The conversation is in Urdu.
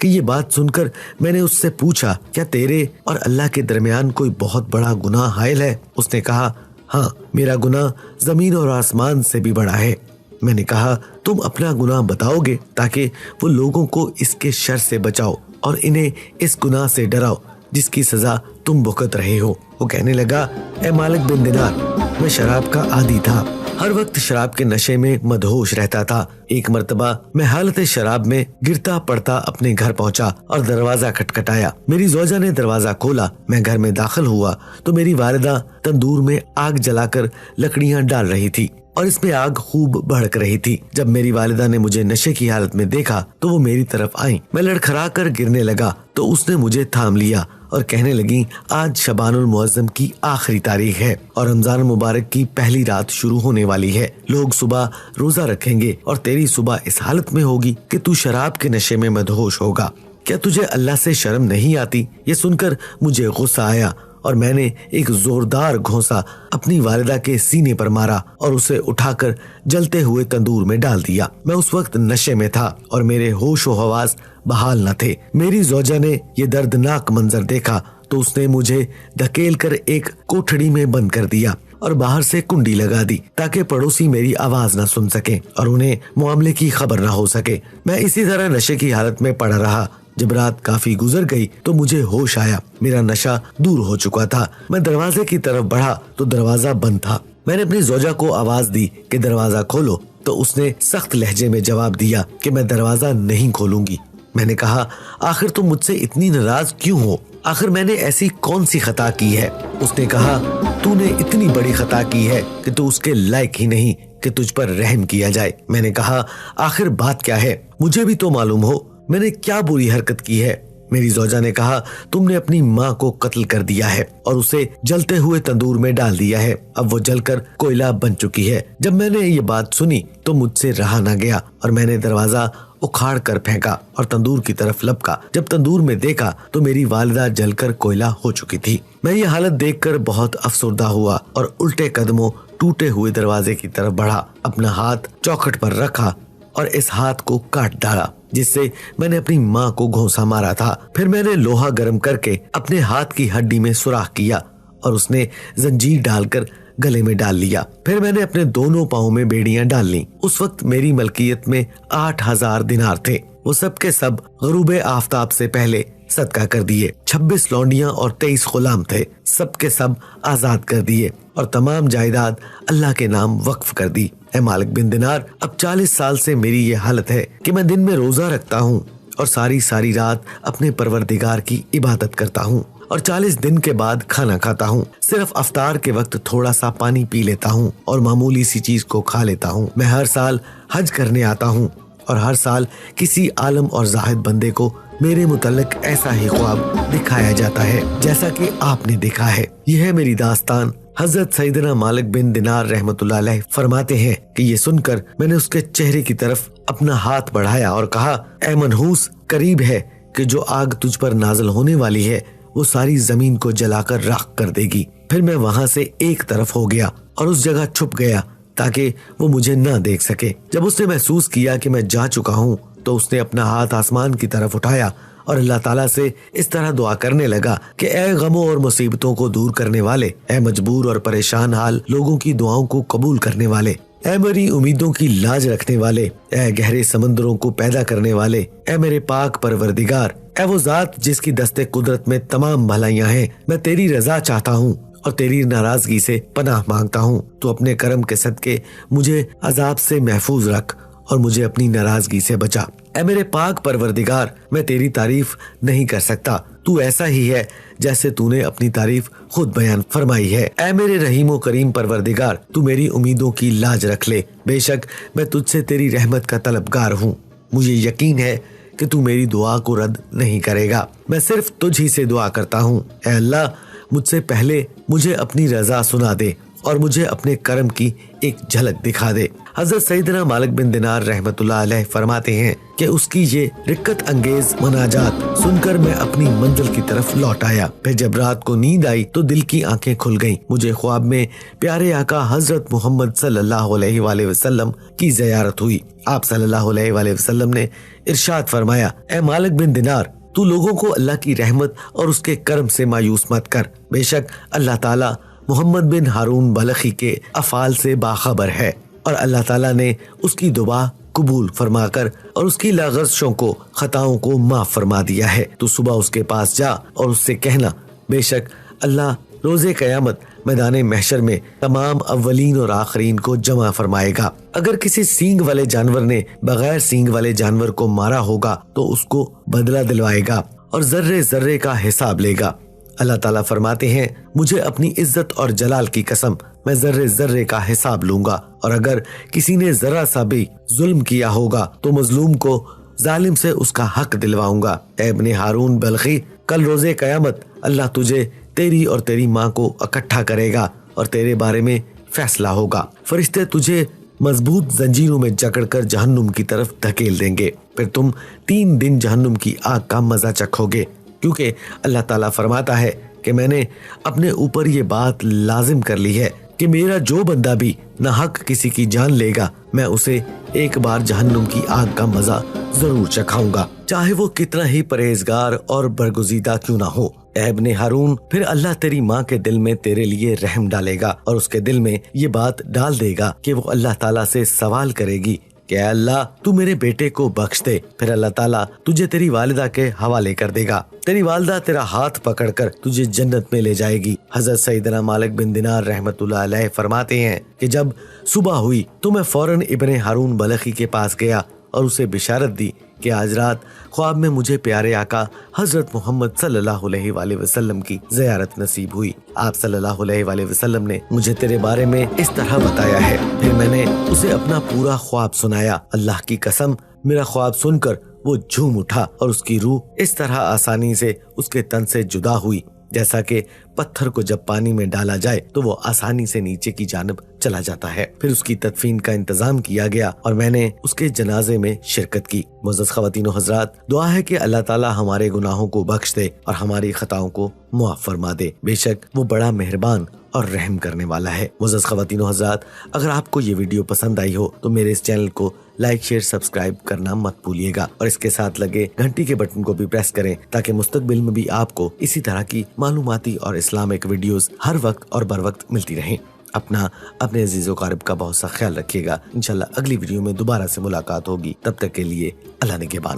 کہ یہ بات سن کر میں نے اس سے پوچھا کیا تیرے اور اللہ کے درمیان کوئی بہت بڑا گناہ حائل ہے؟ اس نے کہا ہاں، میرا گناہ زمین اور آسمان سے بھی بڑا ہے۔ میں نے کہا تم اپنا گناہ بتاؤ گے تاکہ وہ لوگوں کو اس کے شر سے بچاؤ اور انہیں اس گناہ سے ڈراؤ جس کی سزا تم بھگت رہے ہو۔ وہ کہنے لگا اے مالک بن دینار، میں شراب کا عادی تھا، ہر وقت شراب کے نشے میں مدہوش رہتا تھا۔ ایک مرتبہ میں حالت شراب میں گرتا پڑتا اپنے گھر پہنچا اور دروازہ کھٹکھٹایا۔ میری زوجہ نے دروازہ کھولا، میں گھر میں داخل ہوا تو میری والدہ تندور میں آگ جلا کر لکڑیاں ڈال رہی تھی اور اس میں آگ خوب بھڑک رہی تھی۔ جب میری والدہ نے مجھے نشے کی حالت میں دیکھا تو وہ میری طرف آئیں۔ میں لڑکھڑا کر گرنے لگا تو اس نے مجھے تھام لیا اور کہنے لگی آج شعبان المعظم کی آخری تاریخ ہے اور رمضان مبارک کی پہلی رات شروع ہونے والی ہے۔ لوگ صبح روزہ رکھیں گے اور تیری صبح اس حالت میں ہوگی کہ تو شراب کے نشے میں مدہوش ہوگا۔ کیا تجھے اللہ سے شرم نہیں آتی؟ یہ سن کر مجھے غصہ آیا اور میں نے ایک زوردار گھونسا اپنی والدہ کے سینے پر مارا اور اسے اٹھا کر جلتے ہوئے تندور میں ڈال دیا۔ میں اس وقت نشے میں تھا اور میرے ہوش و حواس بحال نہ تھے۔ میری زوجہ نے یہ دردناک منظر دیکھا تو اس نے مجھے دھکیل کر ایک کوٹھڑی میں بند کر دیا اور باہر سے کنڈی لگا دی تاکہ پڑوسی میری آواز نہ سن سکیں اور انہیں معاملے کی خبر نہ ہو سکے۔ میں اسی طرح نشے کی حالت میں پڑا رہا۔ جب رات کافی گزر گئی تو مجھے ہوش آیا، میرا نشہ دور ہو چکا تھا۔ میں دروازے کی طرف بڑھا تو دروازہ بند تھا۔ میں نے اپنی زوجہ کو آواز دی کہ دروازہ کھولو تو اس نے سخت لہجے میں جواب دیا کہ میں دروازہ نہیں کھولوں گی۔ میں نے کہا آخر تم مجھ سے اتنی ناراض کیوں ہو؟ آخر میں نے ایسی کون سی خطا کی ہے؟ اس نے کہا تو نے اتنی بڑی خطا کی ہے کہ تو اس کے لائق ہی نہیں کہ تجھ پر رحم کیا جائے۔ میں نے کہا آخر بات کیا ہے؟ مجھے بھی تو معلوم ہو میں نے کیا بری حرکت کی ہے۔ میری زوجہ نے کہا تم نے اپنی ماں کو قتل کر دیا ہے اور اسے جلتے ہوئے تندور میں ڈال دیا ہے، اب وہ جل کر کوئلہ بن چکی ہے۔ جب میں نے یہ بات سنی تو مجھ سے رہا نہ گیا اور میں نے دروازہ اکھاڑ کر پھینکا اور تندور کی طرف لپکا۔ جب تندور میں دیکھا تو میری والدہ جل کر کوئلہ ہو چکی تھی۔ میں یہ حالت دیکھ کر بہت افسردہ ہوا اور الٹے قدموں ٹوٹے ہوئے دروازے کی طرف بڑھا، اپنا ہاتھ چوکھٹ پر رکھا اور اس ہاتھ کو کاٹ ڈالا جس سے میں نے اپنی ماں کو گھونسا مارا تھا۔ پھر میں نے لوہا گرم کر کے اپنے ہاتھ کی ہڈی میں سوراخ کیا اور اس نے زنجیر ڈال کر گلے میں ڈال لیا۔ پھر میں نے اپنے دونوں پاؤں میں بیڑیاں ڈال لیں۔ اس وقت میری ملکیت میں 8,000 دینار تھے، وہ سب کے سب غروب آفتاب سے پہلے صدقہ کر دیے۔ 26 لونڈیاں اور 23 غلام تھے، سب کے سب آزاد کر دیے اور تمام جائیداد اللہ کے نام وقف کر دی۔ اے مالک بن دینار، اب 40 سال سے میری یہ حالت ہے کہ میں دن میں روزہ رکھتا ہوں اور ساری رات اپنے پروردگار کی عبادت کرتا ہوں اور 40 دن کے بعد کھانا کھاتا ہوں، صرف افطار کے وقت تھوڑا سا پانی پی لیتا ہوں اور معمولی سی چیز کو کھا لیتا ہوں۔ میں ہر سال حج کرنے آتا ہوں اور ہر سال کسی عالم اور زاہد بندے کو میرے متعلق ایسا ہی خواب دکھایا جاتا ہے جیسا کہ آپ نے دیکھا ہے۔ یہ ہے میری داستان۔ حضرت سیدنا مالک بن دینار رحمت اللہ علیہ فرماتے ہیں کہ یہ سن کر میں نے اس کے چہرے کی طرف اپنا ہاتھ بڑھایا اور کہا اے منحوس، قریب ہے کہ جو آگ تجھ پر نازل ہونے والی ہے وہ ساری زمین کو جلا کر راکھ کر دے گی۔ پھر میں وہاں سے ایک طرف ہو گیا اور اس جگہ چھپ گیا تاکہ وہ مجھے نہ دیکھ سکے۔ جب اس نے محسوس کیا کہ میں جا چکا ہوں تو اس نے اپنا ہاتھ آسمان کی طرف اٹھایا اور اللہ تعالیٰ سے اس طرح دعا کرنے لگا کہ اے غموں اور مصیبتوں کو دور کرنے والے، اے مجبور اور پریشان حال لوگوں کی دعاؤں کو قبول کرنے والے، اے میری امیدوں کی لاج رکھنے والے، اے گہرے سمندروں کو پیدا کرنے والے، اے میرے پاک پروردگار، اے وہ ذات جس کی دستے قدرت میں تمام بھلائیاں ہیں، میں تیری رضا چاہتا ہوں اور تیری ناراضگی سے پناہ مانگتا ہوں۔ تو اپنے کرم کے صدقے مجھے عذاب سے محفوظ رکھ اور مجھے اپنی ناراضگی سے بچا۔ اے میرے پاک پروردگار، میں تیری تعریف نہیں کر سکتا، تو ایسا ہی ہے جیسے تو نے اپنی تعریف خود بیان فرمائی ہے۔ اے میرے رحیم و کریم پروردگار، تو میری امیدوں کی لاج رکھ لے، بے شک میں تجھ سے تیری رحمت کا طلبگار ہوں، مجھے یقین ہے کہ تو میری دعا کو رد نہیں کرے گا، میں صرف تجھ ہی سے دعا کرتا ہوں۔ اے اللہ، مجھ سے پہلے مجھے اپنی رضا سنا دے اور مجھے اپنے کرم کی ایک جھلک دکھا دے۔ حضرت سیدنا مالک بن دینار رحمتullah علیہ فرماتے ہیں کہ اس کی یہ رکت انگیز مناجات سن کر میں اپنی منزل کی طرف لوٹ آیا۔ پھر جب رات کو نیند آئی تو دل کی آنکھیں کھل گئیں۔ مجھے خواب میں پیارے آقا حضرت محمد صلی اللہ علیہ وآلہ وسلم کی زیارت ہوئی۔ آپ صلی اللہ علیہ وآلہ وسلم نے ارشاد فرمایا، اے مالک بن دینار، تو لوگوں کو اللہ کی رحمت اور اس کے کرم سے مایوس مت کر، بے شک اللہ تعالیٰ محمد بن ہارون بلخی کے افعال سے باخبر ہے، اور اللہ تعالیٰ نے اس کی دعا قبول فرما کر اور اس کی لغزشوں کو، خطاؤں کو معاف فرما دیا ہے۔ تو صبح اس کے پاس جا اور اس سے کہنا، بے شک اللہ روز قیامت میدان محشر میں تمام اولین اور آخرین کو جمع فرمائے گا۔ اگر کسی سینگ والے جانور نے بغیر سینگ والے جانور کو مارا ہوگا تو اس کو بدلہ دلوائے گا اور ذرے ذرے کا حساب لے گا۔ اللہ تعالیٰ فرماتے ہیں، مجھے اپنی عزت اور جلال کی قسم، میں ذرے ذرے کا حساب لوں گا، اور اگر کسی نے ذرا سا بھی ظلم کیا ہوگا تو مظلوم کو ظالم سے اس کا حق دلواؤں گا۔ اے ابن ہارون بلخی، کل روز قیامت اللہ تجھے، تیری اور تیری ماں کو اکٹھا کرے گا اور تیرے بارے میں فیصلہ ہوگا۔ فرشتے تجھے مضبوط زنجیروں میں جکڑ کر جہنم کی طرف دھکیل دیں گے، پھر تم 3 دن جہنم کی آگ کا مزہ چکھو گے، کیونکہ اللہ تعالیٰ فرماتا ہے کہ میں نے اپنے اوپر یہ بات لازم کر لی ہے کہ میرا جو بندہ بھی ناحق کسی کی جان لے گا، میں اسے ایک بار جہنم کی آگ کا مزہ ضرور چکھاؤں گا، چاہے وہ کتنا ہی پرہیزگار اور برگزیدہ کیوں نہ ہو۔ اے ابن ہارون، پھر اللہ تیری ماں کے دل میں تیرے لیے رحم ڈالے گا اور اس کے دل میں یہ بات ڈال دے گا کہ وہ اللہ تعالیٰ سے سوال کرے گی کہ اے اللہ تو میرے بیٹے کو بخش دے۔ پھر اللہ تعالیٰ تجھے تیری والدہ کے حوالے کر دے گا، تیری والدہ تیرا ہاتھ پکڑ کر تجھے جنت میں لے جائے گی۔ حضرت سیدنا مالک بن دینار رحمتullah علیہ فرماتے ہیں کہ جب صبح ہوئی تو میں فوراً ابن ہارون بلخی کے پاس گیا اور اسے بشارت دی کہ آج رات خواب میں مجھے پیارے آقا حضرت محمد صلی اللہ علیہ وآلہ وسلم کی زیارت نصیب ہوئی۔ آپ صلی اللہ علیہ وآلہ وسلم نے مجھے تیرے بارے میں اس طرح بتایا ہے۔ پھر میں نے اسے اپنا پورا خواب سنایا۔ اللہ کی قسم، میرا خواب سن کر وہ جھوم اٹھا اور اس کی روح اس طرح آسانی سے اس کے تن سے جدا ہوئی جیسا کہ پتھر کو جب پانی میں ڈالا جائے تو وہ آسانی سے نیچے کی جانب چلا جاتا ہے۔ پھر اس کی تدفین کا انتظام کیا گیا اور میں نے اس کے جنازے میں شرکت کی۔ معزز خواتین و حضرات، دعا ہے کہ اللہ تعالیٰ ہمارے گناہوں کو بخش دے اور ہماری خطاؤں کو معاف فرما دے، بے شک وہ بڑا مہربان اور رحم کرنے والا ہے۔ معزز خواتین و حضرات، اگر آپ کو یہ ویڈیو پسند آئی ہو تو میرے اس چینل کو لائک، شیئر، سبسکرائب کرنا مت بھولیے گا، اور اس کے ساتھ لگے گھنٹی کے بٹن کو بھی پریس کریں تاکہ مستقبل میں بھی آپ کو اسی طرح کی معلوماتی اور اسلامک ویڈیوز ہر وقت اور بر وقت ملتی رہیں۔ اپنے عزیز و قارب کا بہت سا خیال رکھیے گا۔ انشاءاللہ اگلی ویڈیو میں دوبارہ سے ملاقات ہوگی، تب تک کے لیے اللہ نگہبان۔